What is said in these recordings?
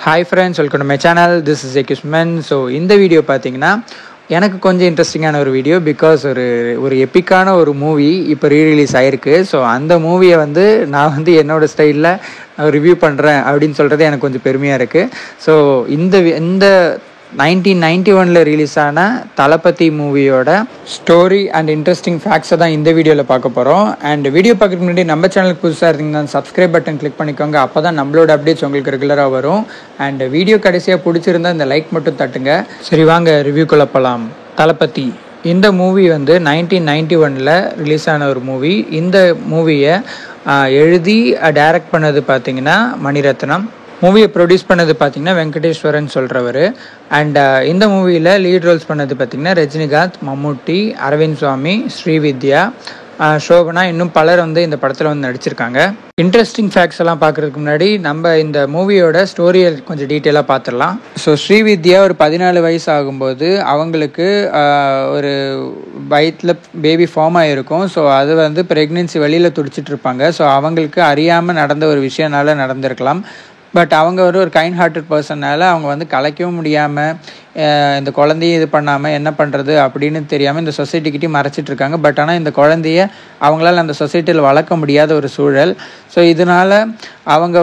Hi friends, welcome to my channel. This is எக்யூஸ்மென். So இந்த video பார்த்தீங்கன்னா எனக்கு கொஞ்சம் இன்ட்ரெஸ்டிங்கான ஒரு வீடியோ. பிகாஸ் ஒரு எப்பிக்கான ஒரு மூவி இப்போ ரீரிலீஸ் ஆகிருக்கு. ஸோ அந்த மூவியை நான் என்னோடய ஸ்டைலில் ரிவ்யூ பண்ணுறேன் அப்படின்னு சொல்கிறது எனக்கு கொஞ்சம் பெருமையாக இருக்குது. ஸோ இந்த 1991 ரிலீஸ் ஆன தளபதி மூவியோட ஸ்டோரி அண்ட் இன்ட்ரெஸ்டிங் ஃபேக்ட்ஸை தான் இந்த வீடியோவில் பார்க்க போகிறோம். அண்ட் வீடியோ பார்க்குறதுக்கு முன்னாடி நம்ம சேனலுக்கு புதுசாக இருந்தீங்கன்னா சப்ஸ்கிரைப் பட்டன் கிளிக் பண்ணிக்கோங்க. அப்போ தான் நம்மளோட அப்டேட்ஸ் உங்களுக்கு ரெகுலராக வரும். அண்ட் வீடியோ கடைசியாக பிடிச்சிருந்தா இந்த லைக் மட்டும் தட்டுங்க. சரி, வாங்க ரிவ்யூக்குள்ள போகலாம். தளபதி இந்த மூவி 1991 ரிலீஸ் ஆன ஒரு மூவி. இந்த மூவியை எழுதி டைரக்ட் பண்ணது பார்த்திங்கன்னா மணிரத்னம். மூவியை ப்ரொடியூஸ் பண்ணது பார்த்திங்கன்னா வெங்கடேஸ்வரன் சொல்கிறவர். அண்ட் இந்த மூவியில் லீட் ரோல்ஸ் பண்ணது பார்த்திங்கன்னா ரஜினிகாந்த், மம்முட்டி, அரவிந்த் சுவாமி, ஸ்ரீவித்யா, சோபனா, இன்னும் பலர் இந்த படத்தில் நடிச்சிருக்காங்க. இன்ட்ரெஸ்டிங் ஃபேக்ட்ஸ் எல்லாம் பார்க்குறதுக்கு முன்னாடி நம்ம இந்த மூவியோட ஸ்டோரியை கொஞ்சம் டீட்டெயிலாக பார்த்துடலாம். ஸோ ஸ்ரீவித்யா ஒரு 14 வயசு ஆகும்போது அவங்களுக்கு ஒரு வயிற்றில் பேபி ஃபார்ம் ஆகிருக்கும். ஸோ அது ப்ரெக்னென்சி வெளியில் துடிச்சிட்டு இருப்பாங்க. ஸோ அவங்களுக்கு அறியாமல் நடந்த ஒரு விஷயனால நடந்திருக்கலாம். பட் அவங்க ஒரு கைண்ட் ஹார்ட்டட் பர்சனால் அவங்க கலைக்கவும் முடியாமல் இந்த குழந்தைய இது பண்ணாமல் என்ன பண்ணுறது அப்படின்னு தெரியாமல் இந்த சொசைட்டிக்கிட்டே மறைச்சிட்ருக்காங்க. பட் ஆனால் இந்த குழந்தைய அவங்களால அந்த சொசைட்டியில் வளர்க்க முடியாத ஒரு சூழல். ஸோ இதனால் அவங்க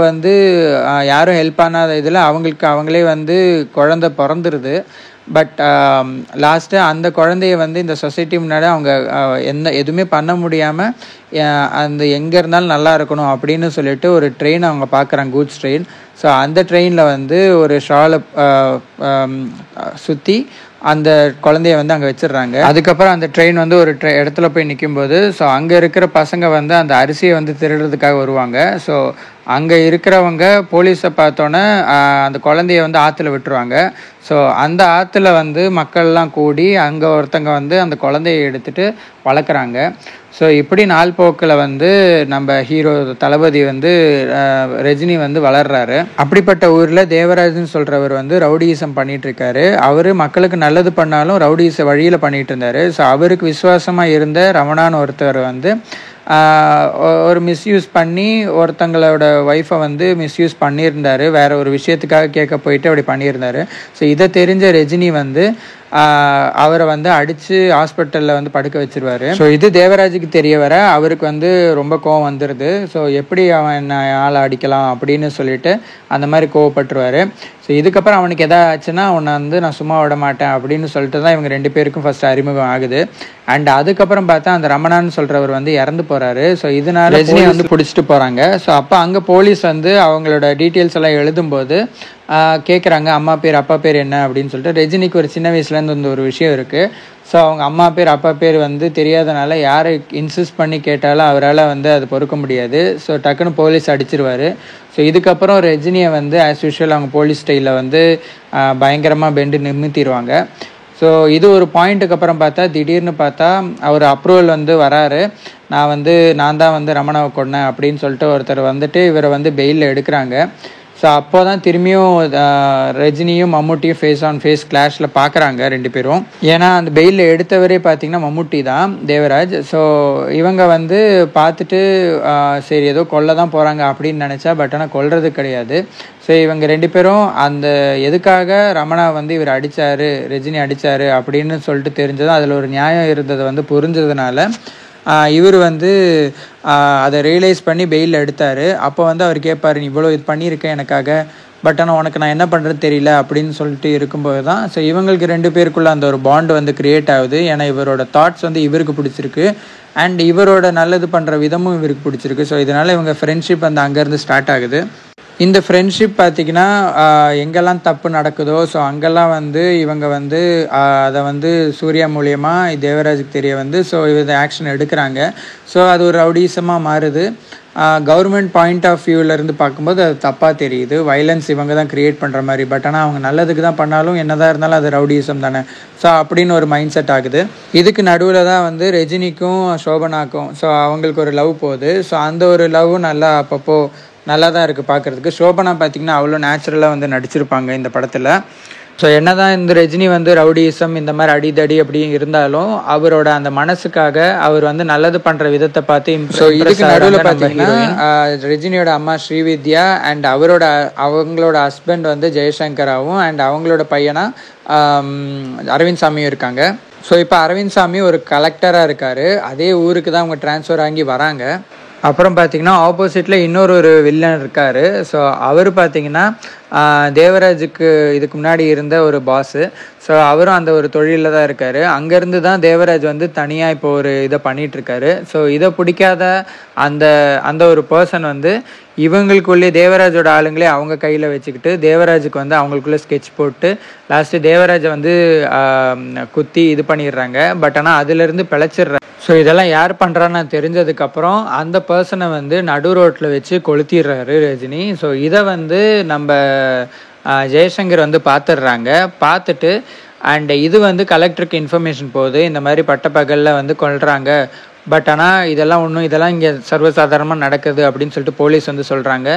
யாரும் ஹெல்ப் பண்ணாத இதில் அவங்களே குழந்தை பிறந்துருது. பட் லாஸ்ட்டு அந்த குழந்தைய இந்த சொசைட்டி முன்னாடி அவங்க எதுவுமே பண்ண முடியாமல் அந்த எங்கே இருந்தாலும் நல்லா இருக்கணும் அப்படின்னு சொல்லிட்டு ஒரு ட்ரெயின் அவங்க பார்க்குறாங்க, கூட்ஸ் ட்ரெயின். ஸோ அந்த ட்ரெயினில் ஒரு ஷாலை சுற்றி அந்த குழந்தைய அங்கே வச்சிடுறாங்க. அதுக்கப்புறம் அந்த ட்ரெயின் ஒரு இடத்துல போய் நிற்கும்போது ஸோ அங்கே இருக்கிற பசங்க அந்த அரிசியை திருடுறதுக்காக வருவாங்க. ஸோ அங்கே இருக்கிறவங்க போலீஸை பார்த்தோன்னே அந்த குழந்தைய ஆற்றுல விட்டுருவாங்க. ஸோ அந்த ஆற்றுல மக்கள்லாம் கூடி அங்கே ஒருத்தங்க அந்த குழந்தைய எடுத்துகிட்டு வளர்க்குறாங்க. ஸோ இப்படி நாள் போக்கில் நம்ம ஹீரோ தளபதி ரஜினி வளர்றாரு. அப்படிப்பட்ட ஊரில் தேவராஜன் சொல்கிறவர் ரவுடியிசம் பண்ணிகிட்ருக்காரு. அவர் மக்களுக்கு நல்லது பண்ணாலும் ரவுடியிச வழியில் பண்ணிகிட்டு இருந்தார். ஸோ அவருக்கு விசுவாசமாக இருந்த ரமணான்னு ஒருத்தர் ஒரு மிஸ்யூஸ் பண்ணி ஒருத்தங்களோட ஒய்ஃபை மிஸ்யூஸ் பண்ணியிருந்தார். வேற ஒரு விஷயத்துக்காக கேட்க போயிட்டு அப்படி பண்ணியிருந்தார். ஸோ இதை தெரிஞ்ச ரஜினி அவரை அடித்து ஹாஸ்பிட்டலில் படுக்க வச்சிருவார். ஸோ இது தேவராஜுக்கு தெரிய வர அவருக்கு ரொம்ப கோவம் வந்துடுது. ஸோ எப்படி அவன் என்ன ஆளை அடிக்கலாம் அப்படின்னு சொல்லிட்டு அந்த மாதிரி கோவப்பட்டுருவார். ஸோ இதுக்கப்புறம் அவனுக்கு எதாவது ஆச்சுன்னா அவனை நான் சும்மா விட மாட்டேன் அப்படின்னு சொல்லிட்டு தான் இவங்க 2 பேருக்கும் ஃபர்ஸ்ட் அறிமுகம் ஆகுது. அண்ட் அதுக்கப்புறம் பார்த்தா அந்த ரமணான்னு சொல்கிறவர் இறந்து போகிறாரு. ஸோ இதனால ரஜினி பிடிச்சிட்டு போகிறாங்க. ஸோ அப்போ அங்கே போலீஸ் அவங்களோட டீட்டெயில்ஸ் எல்லாம் எழுதும்போது கேட்குறாங்க அம்மா பேர் அப்பா பேர் என்ன அப்படின்னு சொல்லிட்டு. ரஜினிக்கு ஒரு சின்ன வயசுலேருந்து ஒரு விஷயம் இருக்குது. ஸோ அவங்க அம்மா பேர் அப்பா பேர் தெரியாதனால யாரை இன்சிஸ்ட் பண்ணி கேட்டாலும் அவரால் அது பொறுக்க முடியாது. ஸோ டக்குன்னு போலீஸ் அடிச்சிருவார். ஸோ இதுக்கப்புறம் ரஜினியை ஆஸ் யூஷுவல் அவங்க போலீஸ் ஸ்டைலில் பயங்கரமாக பெண்டு நிமித்திடுவாங்க. ஸோ இது ஒரு பாயிண்ட்டுக்கு அப்புறம் பார்த்தா திடீர்னு பார்த்தா அவர் அப்ரூவல் வராரு. நான் தான் ரமணாவை கொன்னேன் அப்படின்னு சொல்லிட்டு ஒருத்தர் இவரை பெயிலில் எடுக்கிறாங்க. ஸோ அப்போ தான் திரும்பியும் ரஜினியும் மம்முட்டியும் ஃபேஸ் ஆன் ஃபேஸ் கிளாஷில் பார்க்குறாங்க 2 பேரும். ஏன்னா அந்த பெயிலில் எடுத்தவரே பார்த்திங்கன்னா மம்முட்டி தான், தேவராஜ். ஸோ இவங்க பார்த்துட்டு சரி ஏதோ கொல்ல தான் போகிறாங்க அப்படின்னு நினச்சா, பட் ஆனால் கொல்றது கிடையாது. ஸோ இவங்க 2 பேரும் அந்த எதுக்காக ரமணா இவர் அடித்தார், ரஜினி அடித்தார் அப்படின்னு சொல்லிட்டு தெரிஞ்சதும் அதில் ஒரு நியாயம் இருந்ததை புரிஞ்சதுனால இவர் அதை ரியலைஸ் பண்ணி பெயிலில் எடுத்தார். அப்போ அவர் கேட்பார், நீ இவ்வளோ இது பண்ணியிருக்கேன் எனக்காக, பட் ஆனால் உனக்கு நான் என்ன பண்ணுறது தெரியல அப்படின்னு சொல்லிட்டு இருக்கும்போது தான் ஸோ இவங்களுக்கு 2 பேருக்குள்ளே அந்த ஒரு பாண்டு க்ரியேட் ஆகுது. ஏன்னா இவரோட தாட்ஸ் இவருக்கு பிடிச்சிருக்கு அண்ட் இவரோட நல்லது பண்ணுற விதமும் இவருக்கு பிடிச்சிருக்கு. ஸோ இதனால் இவங்க ஃப்ரெண்ட்ஷிப் அங்கேருந்து ஸ்டார்ட் ஆகுது. இந்த ஃப்ரெண்ட்ஷிப் பார்த்திங்கன்னா எங்கெல்லாம் தப்பு நடக்குதோ ஸோ அங்கெல்லாம் இவங்க அதை சூர்யா மூலியமாக தேவராஜுக்கு தெரிய ஸோ இதை ஆக்ஷன் எடுக்கிறாங்க. ஸோ அது ஒரு ரவுடிசமாக மாறுது. கவர்மெண்ட் பாயிண்ட் ஆஃப் வியூவிலேருந்து பார்க்கும்போது அது தப்பாக தெரியுது. வைலன்ஸ் இவங்க தான் க்ரியேட் பண்ணுற மாதிரி. பட் ஆனால் அவங்க நல்லதுக்கு தான் பண்ணாலும் என்னதான் இருந்தாலும் அது ரவுடிசம் தானே. ஸோ அப்படின்னு ஒரு மைண்ட் செட் ஆகுது. இதுக்கு நடுவில் தான் ரஜினிக்கும் சோபனாக்கும் ஸோ அவங்களுக்கு ஒரு லவ் போகுது. ஸோ அந்த ஒரு லவ்வும் நல்லா அப்பப்போ நல்லா தான் இருக்குது பார்க்குறதுக்கு. சோபனா பார்த்திங்கன்னா அவ்வளோ நேச்சுரலாக நடிச்சிருப்பாங்க இந்த படத்தில். ஸோ என்னதான் இந்த ரஜினி வந்து ரவுடிசம் இந்த மாதிரி அடிதடி அப்படி இருந்தாலும் அவரோட அந்த மனசுக்காக அவர் வந்து நல்லது பண்ற விதத்தை பார்த்து இதுக்கு நடுவில் பார்த்தீங்கன்னா ரஜினியோட அம்மா ஸ்ரீவித்யா அண்ட் அவங்களோட ஹஸ்பண்ட் வந்து ஜெயசங்கராவும் அண்ட் அவங்களோட பையனா அரவிந்த் சாமியும் இருக்காங்க. ஸோ இப்போ அரவிந்த் சாமி ஒரு கலெக்டராக இருக்காரு. அதே ஊருக்கு தான் அவங்க டிரான்ஸ்ஃபர் ஆகி வராங்க. அப்புறம் பார்த்தீங்கன்னா ஆப்போசிட்டில் இன்னொரு வில்லன் இருக்கார். ஸோ அவர் பார்த்தீங்கன்னா தேவராஜுக்கு இதுக்கு முன்னாடி இருந்த ஒரு பாஸு. ஸோ அவரும் அந்த ஒரு தொழிலில் தான் இருக்கார். அங்கேருந்து தான் தேவராஜ் வந்து தனியாக இப்போ ஒரு இதை பண்ணிகிட்ருக்காரு. ஸோ இதை பிடிக்காத அந்த ஒரு பர்சன் வந்து இவங்களுக்குள்ளே தேவராஜோட ஆளுங்களே அவங்க கையில் வச்சுக்கிட்டு தேவராஜுக்கு வந்து அவங்களுக்குள்ளே ஸ்கெட்ச் போட்டு லாஸ்ட்டு தேவராஜை வந்து குத்தி இது பண்ணிடுறாங்க. பட் ஆனால் அதுலேருந்து பிழைச்சிடுறாங்க. ஸோ இதெல்லாம் யார் பண்ணுறான்னு தெரிஞ்சதுக்கப்புறம் அந்த பர்சனை வந்து நடு ரோட்டில் வச்சு கொளுத்திடுறாரு ரஜினி. ஸோ இதை வந்து நம்ம ஜெயசங்கர் வந்து பார்த்துடுறாங்க. பார்த்துட்டு அண்ட் இது வந்து கலெக்டருக்கு இன்ஃபர்மேஷன் போகுது, இந்த மாதிரி பட்டப்பகலில் வந்து கொள்கிறாங்க. பட் ஆனால் இதெல்லாம் இங்கே சர்வசாதாரணமாக நடக்குது அப்படின்னு சொல்லிட்டு போலீஸ் வந்து சொல்கிறாங்க.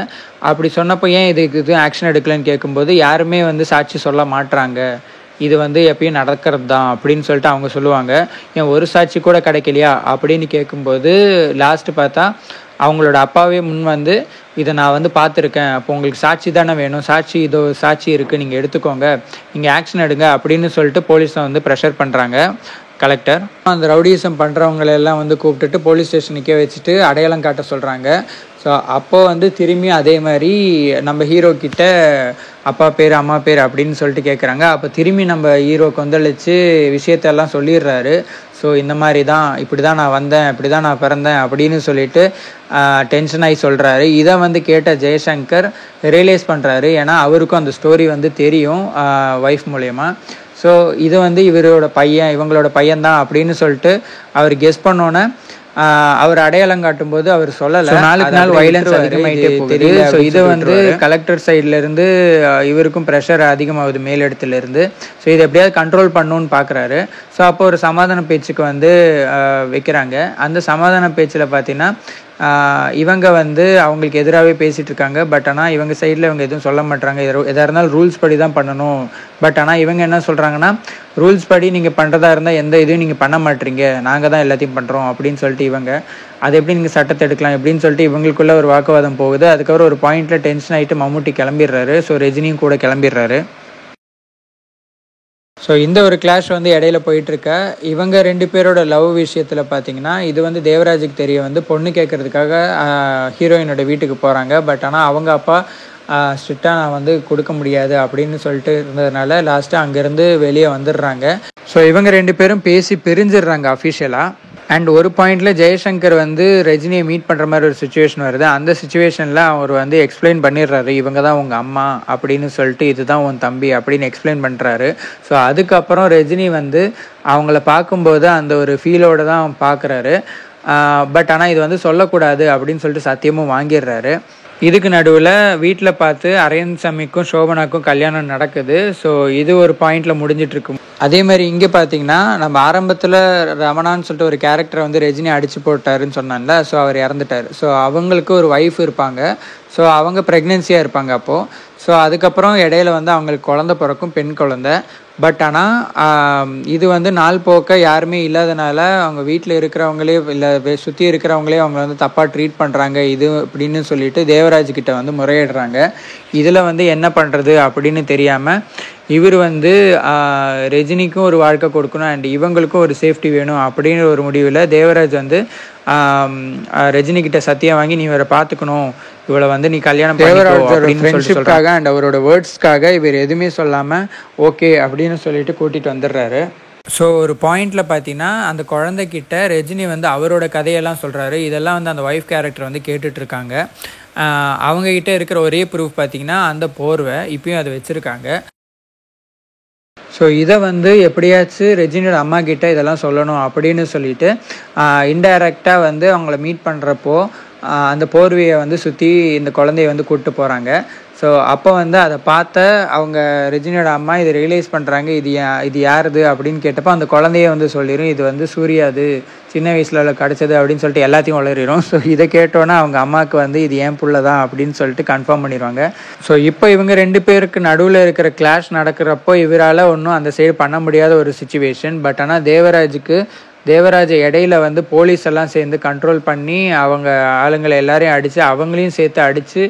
அப்படி சொன்னப்போ ஏன் இது ஆக்ஷன் எடுக்கலன்னு கேட்கும்போது யாருமே வந்து சாட்சி சொல்ல மாட்டுறாங்க, இது வந்து எப்பயும் நடக்கிறது தான் அப்படின்னு சொல்லிட்டு அவங்க சொல்லுவாங்க. ஏன் ஒரு சாட்சி கூட கிடைக்கலையா அப்படின்னு கேட்கும்போது லாஸ்ட்டு பார்த்தா அவங்களோட அப்பாவே முன் வந்து இதை நான் வந்து பார்த்துருக்கேன், அப்போ உங்களுக்கு சாட்சி தானே வேணும், சாட்சி இருக்குது, நீங்கள் எடுத்துக்கோங்க, நீங்கள் ஆக்ஷன் எடுங்க அப்படின்னு சொல்லிட்டு போலீஸை வந்து ப்ரெஷர் பண்ணுறாங்க கலெக்டர். அந்த ரவுடிசம் பண்ணுறவங்களெல்லாம் வந்து கூப்பிட்டுட்டு போலீஸ் ஸ்டேஷனுக்கே வச்சுட்டு அடையாளம் காட்ட சொல்கிறாங்க. ஸோ அப்போது வந்து திரும்பி அதே மாதிரி நம்ம ஹீரோ கிட்ட அப்பா பேர் அம்மா பேர் அப்படின்னு சொல்லிட்டு கேட்குறாங்க. அப்போ திரும்பி நம்ம ஹீரோ கொந்தளிச்சு விஷயத்தெல்லாம் சொல்லிடுறாரு. ஸோ இந்த மாதிரி தான், இப்படி தான் நான் வந்தேன், இப்படி தான் நான் பிறந்தேன் அப்படின்னு சொல்லிட்டு டென்ஷன் ஆகி சொல்கிறாரு. இதை வந்து கேட்ட ஜெயசங்கர் ரியலைஸ் பண்ணுறாரு. ஏன்னா அவருக்கும் அந்த ஸ்டோரி வந்து தெரியும் ஒய்ஃப் மூலயமா. ஸோ இது வந்து இவங்களோட பையன்தான் அப்படின்னு சொல்லிட்டு அவர் கெஸ் பண்ணோன்னே அவர் அடையாளம் காட்டும் போது அவர் சொல்லலை. நாளுக்கு நாள் வைலன்ஸ் அதிகமாகிட்டே தெரியுது. ஸோ இது வந்து கலெக்டர் சைட்ல இருந்து இவருக்கும் ப்ரெஷர் அதிகமாகுது மேலிடத்துல இருந்து. ஸோ இதை எப்படியாவது கண்ட்ரோல் பண்ணணும்னு பார்க்குறாரு. ஸோ அப்போ ஒரு சமாதான பேச்சுக்கு வந்து வைக்கிறாங்க. அந்த சமாதான பேச்சில் பார்த்தீங்கன்னா இவங்க வந்து அவங்களுக்கு எதிராகவே பேசிகிட்டு இருக்காங்க. பட் ஆனால் இவங்க சைடில் இவங்க எதுவும் சொல்ல மாட்டாங்க. எதாக இருந்தாலும் ரூல்ஸ் படி தான் பண்ணணும். பட் ஆனால் இவங்க என்ன சொல்கிறாங்கன்னா, ரூல்ஸ் படி நீங்கள் பண்ணுறதா இருந்தால் எந்த இதையும் நீங்கள் பண்ண மாட்டீங்க, நாங்கள் தான் எல்லாத்தையும் பண்ணுறோம் அப்படின்னு சொல்லிட்டு இவங்க அது எப்படி நீங்கள் சட்டத்தை எடுக்கலாம் எப்படின்னு சொல்லிட்டு இவங்களுக்குள்ள ஒரு வாக்குவாதம் போகுது. அதுக்கப்புறம் ஒரு பாயிண்டில் டென்ஷன் ஆகிட்டு மம்முட்டி கிளம்பிடுறாரு. ஸோ ரஜினியும் கூட கிளம்பிடுறாரு. ஸோ இந்த ஒரு கிளாஷ் வந்து இடையில போயிட்டுருக்க இவங்க 2 பேரோட லவ் விஷயத்தில் பார்த்தீங்கன்னா இது வந்து தேவராஜுக்கு தெரிய வந்து பொண்ணு கேட்குறதுக்காக ஹீரோயினோட வீட்டுக்கு போகிறாங்க. பட் ஆனால் அவங்க அப்பா ஸ்ட்ரிக்டாக நான் வந்து கொடுக்க முடியாது அப்படின்னு சொல்லிட்டு இருந்ததுனால லாஸ்ட்டாக அங்கேருந்து வெளியே வந்துடுறாங்க. ஸோ இவங்க 2 பேரும் பேசி பிரிஞ்சிடுறாங்க அஃபிஷியலாக. அண்ட் ஒரு பாயிண்டில் ஜெயசங்கர் வந்து ரஜினியை மீட் பண்ணுற மாதிரி ஒரு சுச்சுவேஷன் வருது. அந்த சுச்சுவேஷனில் அவர் வந்து எக்ஸ்பிளைன் பண்ணிடுறாரு, இவங்க தான் உங்கள் அம்மா அப்படின்னு சொல்லிட்டு, இதுதான் உன் தம்பி அப்படின்னு எக்ஸ்பிளைன் பண்ணுறாரு. ஸோ அதுக்கப்புறம் ரஜினி வந்து அவங்கள பார்க்கும்போது அந்த ஒரு ஃபீலோடு தான் பார்க்குறாரு. பட் ஆனால் இது வந்து சொல்லக்கூடாது அப்படின்னு சொல்லிட்டு சத்தியமும் வாங்கிடுறாரு. இதுக்கு நடுவில் வீட்டில் பார்த்து அரவிந்த் சாமிக்கும் சோபனாக்கும் கல்யாணம் நடக்குது. ஸோ இது ஒரு பாயிண்டில் முடிஞ்சிட்ருக்கும். அதே மாதிரி இங்கே பார்த்தீங்கன்னா நம்ம ஆரம்பத்தில் ரமணான்னு சொல்லிட்டு ஒரு கேரக்டரை வந்து ரஜினி அடித்து போட்டாருன்னு சொன்னான்ல. ஸோ அவர் இறந்துட்டார். ஸோ அவங்களுக்கு ஒரு ஒய்ஃப் இருப்பாங்க. ஸோ அவங்க ப்ரெக்னென்சியாக இருப்பாங்க அப்போது. ஸோ அதுக்கப்புறம் இடையில வந்து அவங்களுக்கு குழந்த பிறக்கும், பெண் குழந்தை. பட் ஆனால் இது வந்து நாள் போக்க யாருமே இல்லாதனால அவங்க வீட்டில் இருக்கிறவங்களே இல்லை சுற்றி இருக்கிறவங்களே அவங்க வந்து தப்பாக ட்ரீட் பண்ணுறாங்க இது அப்படின்னு சொல்லிட்டு தேவராஜ்கிட்ட வந்து முறையிடுறாங்க. இதில் வந்து என்ன பண்ணுறது அப்படின்னு தெரியாமல் இவர் வந்து ரஜினிக்கும் ஒரு வாழ்க்கை கொடுக்கணும் அண்ட் இவங்களுக்கும் ஒரு சேஃப்டி வேணும் அப்படிங்கிற ஒரு முடிவில் தேவராஜ் வந்து ரஜினிகிட்ட சத்தியம் வாங்கி நீ இவரை பார்த்துக்கணும், இவளை வந்து நீ கல்யாணம் ஃப்ரெண்ட்ஷிப்காக அண்ட் அவரோட வேர்ட்ஸ்க்காக இவர் எதுவுமே சொல்லாமல் ஓகே அப்படின்னு சொல்லிட்டு கூட்டிகிட்டு வந்துடுறாரு. ஸோ ஒரு பாயிண்டில் பார்த்தீங்கன்னா அந்த குழந்தைகிட்ட ரஜினி வந்து அவரோட கதையெல்லாம் சொல்கிறாரு. இதெல்லாம் வந்து அந்த ஒய்ஃப் கேரக்டர் வந்து கேட்டுட்ருக்காங்க. அவங்கக்கிட்ட இருக்கிற ஒரே ப்ரூஃப் பார்த்தீங்கன்னா அந்த போர்வை இப்பயும் அதை வச்சுருக்காங்க. ஸோ இதை வந்து எப்படியாச்சும் ரஜினியோட அம்மா கிட்ட இதெல்லாம் சொல்லணும் அப்படின்னு சொல்லிட்டு இன்டைரக்டாக வந்து அவங்கள மீட் பண்ணுறப்போ அந்த போர்வையை வந்து சுற்றி இந்த குழந்தைய வந்து கூப்பிட்டு போகிறாங்க. ஸோ அப்போ வந்து அதை பார்த்த அவங்க ரஜினியோட அம்மா இதை ரியலைஸ் பண்ணுறாங்க, இது யாருது அப்படின்னு கேட்டப்போ அந்த குழந்தைய வந்து சொல்லிடும், இது வந்து சூர்யாது, சின்ன வயசில் கிடச்சது அப்படின்னு சொல்லிட்டு எல்லாத்தையும் வளரிடும். ஸோ இதை கேட்டோன்னா அவங்க அம்மாவுக்கு வந்து இது ஏன் புள்ள தான் அப்படின்னு சொல்லிட்டு கன்ஃபார்ம் பண்ணிடுவாங்க. ஸோ இப்போ இவங்க 2 பேருக்கு நடுவில் இருக்கிற கிளாஷ் நடக்கிறப்போ இவரால் ஒன்றும் அந்த சைடு பண்ண முடியாத ஒரு சுச்சுவேஷன். பட் ஆனால் தேவராஜ் இடையில வந்து போலீஸ் எல்லாம் சேர்ந்து கண்ட்ரோல் பண்ணி அவங்க ஆளுங்களை எல்லாரையும் அடித்து அவங்களையும் சேர்த்து அடித்து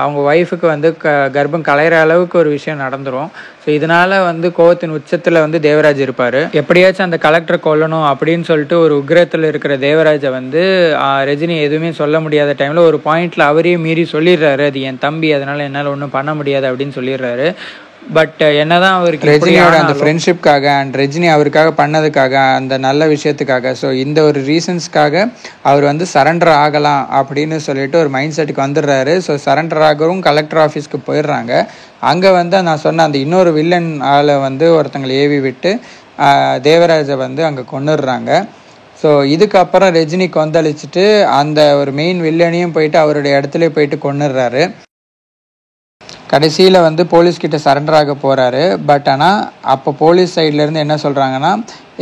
அவங்க ஒய்ஃபுக்கு வந்து கர்ப்பம் கலையிற அளவுக்கு ஒரு விஷயம் நடந்துடும். ஸோ இதனால் வந்து கோவத்தின் உச்சத்தில் வந்து தேவராஜ் இருப்பார். எப்படியாச்சும் அந்த கலெக்டரை கொல்லணும் அப்படின்னு சொல்லிட்டு ஒரு உக்ரத்தில் இருக்கிற தேவராஜை வந்து ரஜினி எதுவுமே சொல்ல முடியாத டைமில் ஒரு பாயிண்டில் அவரையும் மீறி சொல்லிடுறாரு, அது என் தம்பி, அதனால் என்னால் ஒன்றும் பண்ண முடியாது அப்படின்னு சொல்லிடுறாரு. பட் என்னதான் அவருக்கு ரஜினியோட அந்த ஃப்ரெண்ட்ஷிப்காக அண்ட் ரஜினி அவருக்காக பண்ணதுக்காக அந்த நல்ல விஷயத்துக்காக, ஸோ இந்த ஒரு ரீசன்ஸ்க்காக அவர் வந்து சரண்டர் ஆகலாம் அப்படின்னு சொல்லிட்டு ஒரு மைண்ட் செட்டுக்கு வந்துடுறாரு. ஸோ சரண்டர் ஆகவும் கலெக்டர் ஆஃபீஸ்க்கு போயிடுறாங்க. அங்கே வந்து நான் சொன்ன அந்த இன்னொரு வில்லன் ஆளை வந்து ஒருத்தங்களை ஏவி விட்டு தேவராஜை வந்து அங்கே கொண்டுடுறாங்க. ஸோ இதுக்கப்புறம் ரஜினி கொந்தளிச்சுட்டு அந்த ஒரு மெயின் வில்லனையும் போயிட்டு அவருடைய இடத்துல போயிட்டு கொண்டுடுறாரு. கடைசியில் வந்து போலீஸ்கிட்ட சரண்டர் ஆக போகிறாரு. பட் ஆனால் அப்போ போலீஸ் சைட்லேருந்து என்ன சொல்கிறாங்கன்னா,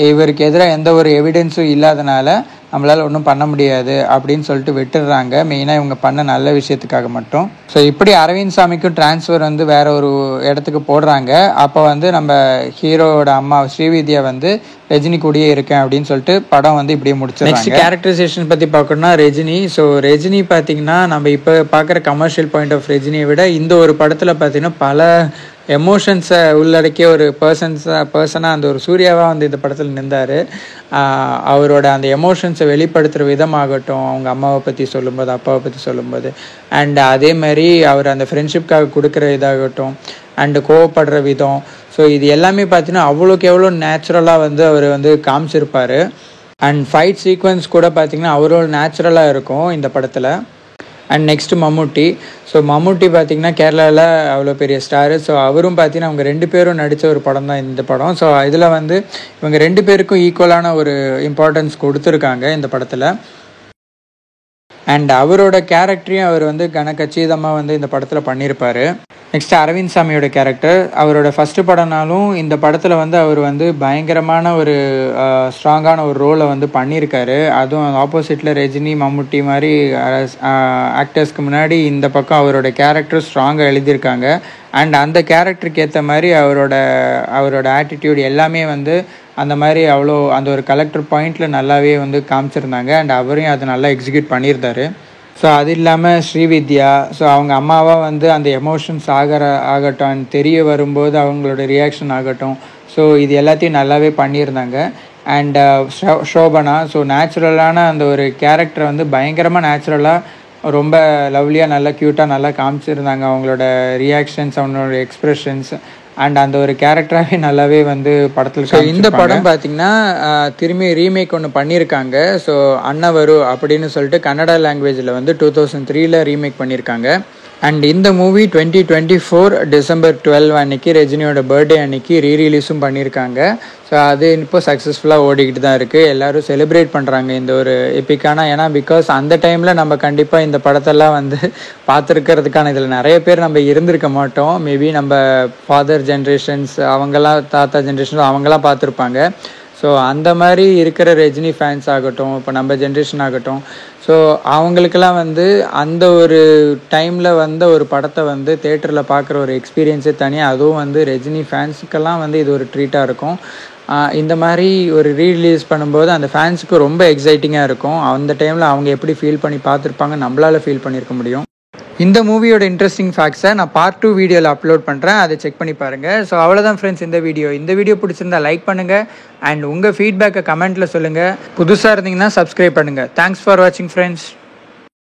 இவருக்கு எதிராக எந்த ஒரு எவிடன்ஸும் இல்லாதனால நம்மளால் ஒன்றும் பண்ண முடியாது அப்படின்னு சொல்லிட்டு விட்டுடுறாங்க, மெயினாக இவங்க பண்ண நல்ல விஷயத்துக்காக மட்டும். ஸோ இப்படி அரவிந்த் சாமிக்கும் டிரான்ஸ்ஃபர் வந்து வேற ஒரு இடத்துக்கு போடுறாங்க. அப்போ வந்து நம்ம ஹீரோவோட அம்மா ஸ்ரீவித்யா வந்து ரஜினி கூடயே இருக்கேன் அப்படின்னு சொல்லிட்டு படம் வந்து இப்படியே முடிச்சிருக்காங்க. நெக்ஸ்ட் கேரக்டரைசேஷன் பற்றி பார்க்கணும்னா ரஜினி. ஸோ ரஜினி பார்த்தீங்கன்னா நம்ம இப்போ பார்க்குற கமர்ஷியல் பாயிண்ட் ஆஃப் ரஜினியை விட இந்த ஒரு படத்தில் பார்த்தீங்கன்னா பல எமோஷன்ஸை உள்ளடக்கிய ஒரு பர்சனாக அந்த ஒரு சூர்யாவாக வந்து இந்த படத்தில் நின்றார். அவரோட அந்த எமோஷன்ஸை வெளிப்படுத்துகிற விதமாகட்டும், அவங்க அம்மாவை பற்றி சொல்லும்போது, அப்பாவை பற்றி சொல்லும்போது, அண்ட் அதே மாதிரி அவர் அந்த ஃப்ரெண்ட்ஷிப்காக கொடுக்குற இதாகட்டும், அண்டு கோவப்படுற விதம், ஸோ இது எல்லாமே பார்த்தீங்கன்னா அவ்வளோக்கு எவ்வளோ நேச்சுரலாக வந்து அவர் வந்து காமிச்சிருப்பார். அண்ட் ஃபைட் சீக்வன்ஸ் கூட பார்த்தீங்கன்னா அவரோட நேச்சுரலாக இருக்கும் இந்த படத்தில். And next Mammootty. ஸோ மம்முட்டி பார்த்திங்கன்னா கேரளாவில் அவ்வளோ பெரிய ஸ்டாரு. ஸோ அவரும் பார்த்தீங்கன்னா அவங்க 2 பேரும் நடித்த ஒரு படம் தான் இந்த படம். ஸோ இதில் வந்து இவங்க 2 பேருக்கும் ஈக்குவலான ஒரு இம்பார்ட்டன்ஸ் கொடுத்துருக்காங்க இந்த படத்தில். அண்ட் அவரோட கேரக்டரையும் அவர் வந்து கச்சிதமாக வந்து இந்த படத்தில் பண்ணியிருப்பார். நெக்ஸ்ட் அரவிந்த் சாமியோட கேரக்டர், அவரோட ஃபஸ்ட்டு படம்னாலும் இந்த படத்தில் வந்து அவர் வந்து பயங்கரமான ஒரு ஸ்ட்ராங்கான ஒரு ரோலை வந்து பண்ணியிருக்காரு. அதுவும் ஆப்போசிட்டில் ரஜினி மம்முட்டி மாதிரி ஆக்டர்ஸ்க்கு முன்னாடி இந்த பக்கம் அவரோட கேரக்டர் ஸ்ட்ராங்காக எழுதியிருக்காங்க. அண்ட் அந்த கேரக்டருக்கு ஏற்ற மாதிரி அவரோட ஆட்டிடியூட் எல்லாமே வந்து அந்த மாதிரி அவ்வளோ அந்த ஒரு கலெக்டர் பாயிண்டில் நல்லாவே வந்து காமிச்சிருந்தாங்க. அண்ட் அவரையும் அதை நல்லா எக்ஸிக்யூட் பண்ணியிருந்தாரு. ஸோ அது இல்லாமல் ஸ்ரீவித்யா, ஸோ அவங்க அம்மாவாக வந்து அந்த எமோஷன்ஸ் ஆகட்டும், தெரிய வரும்போது அவங்களோட ரியாக்ஷன் ஆகட்டும், ஸோ இது எல்லாத்தையும் நல்லாவே பண்ணியிருந்தாங்க. அண்ட் ஷோபனா, ஸோ நேச்சுரலான அந்த ஒரு கேரக்டரை வந்து பயங்கரமாக நேச்சுரலாக ரொம்ப லவ்லியாக நல்லா க்யூட்டாக நல்லா காமிச்சிருந்தாங்க. அவங்களோட ரியாக்ஷன்ஸ், அவங்களோட எக்ஸ்ப்ரெஷன்ஸ் அண்ட் அந்த ஒரு கேரக்டராகவே நல்லாவே வந்து படத்தில். ஸோ இந்த படம் பார்த்திங்கன்னா திரும்பி ரீமேக் ஒன்று பண்ணியிருக்காங்க. ஸோ அன்னவரு அப்படின்னு சொல்லிட்டு கன்னடா லாங்குவேஜில் வந்து 2003 ரீமேக் பண்ணியிருக்காங்க. அண்ட் இந்த மூவி 2024 டிசம்பர் 12 அன்னைக்கு ரஜினியோட பர்த்டே அன்னைக்கு ரீரிலீஸும் பண்ணியிருக்காங்க. ஸோ அது இப்போ சக்ஸஸ்ஃபுல்லாக ஓடிக்கிட்டு தான் இருக்குது. எல்லோரும் செலிப்ரேட் பண்ணுறாங்க இந்த ஒரு எப்பிக்கான. ஏன்னா பிகாஸ் அந்த டைமில் நம்ம கண்டிப்பாக இந்த படத்தெல்லாம் வந்து பார்த்துருக்கிறதுக்கான இதில் நிறைய பேர் நம்ம இருந்திருக்க மாட்டோம். மேபி நம்ம ஃபாதர் ஜென்ரேஷன்ஸ் அவங்கெல்லாம், தாத்தா ஜென்ரேஷன்ஸ் அவங்கெல்லாம் பார்த்துருப்பாங்க. ஸோ அந்த மாதிரி இருக்கிற ரஜினி ஃபேன்ஸ் ஆகட்டும், இப்போ நம்ம ஜென்ரேஷன் ஆகட்டும், ஸோ அவங்களுக்கெல்லாம் வந்து அந்த ஒரு டைமில் வந்த ஒரு படத்தை வந்து தேட்டரில் பார்க்குற ஒரு எக்ஸ்பீரியன்ஸே தனியாக. அதுவும் வந்து ரஜினி ஃபேன்ஸுக்கெல்லாம் வந்து இது ஒரு ட்ரீட்டாக இருக்கும். இந்த மாதிரி ஒரு ரீரிலீஸ் பண்ணும்போது அந்த ஃபேன்ஸுக்கு ரொம்ப எக்ஸைட்டிங்காக இருக்கும். அந்த டைமில் அவங்க எப்படி ஃபீல் பண்ணி பார்த்துருப்பாங்க, நம்மளால் ஃபீல் பண்ணியிருக்க முடியும். இந்த மூவியோட இன்ட்ரெஸ்டிங் ஃபேக்ட்ஸை நான் பார்ட் 2 வீடியோவில் அப்லோட் பண்ணுறேன், அதை செக் பண்ணி பாருங்கள். ஸோ அவ்வளோதான் ஃப்ரெண்ட்ஸ் இந்த வீடியோ பிடிச்சிருந்தா லைக் பண்ணுங்கள் அண்ட் உங்கள் ஃபீட்பேக்கை கமெண்ட்டில் சொல்லுங்கள். புதுசாக இருந்தீங்கன்னா சப்ஸ்கிரைப் பண்ணுங்கள். தேங்க்ஸ் ஃபார் வாட்சிங் ஃப்ரெண்ட்ஸ்.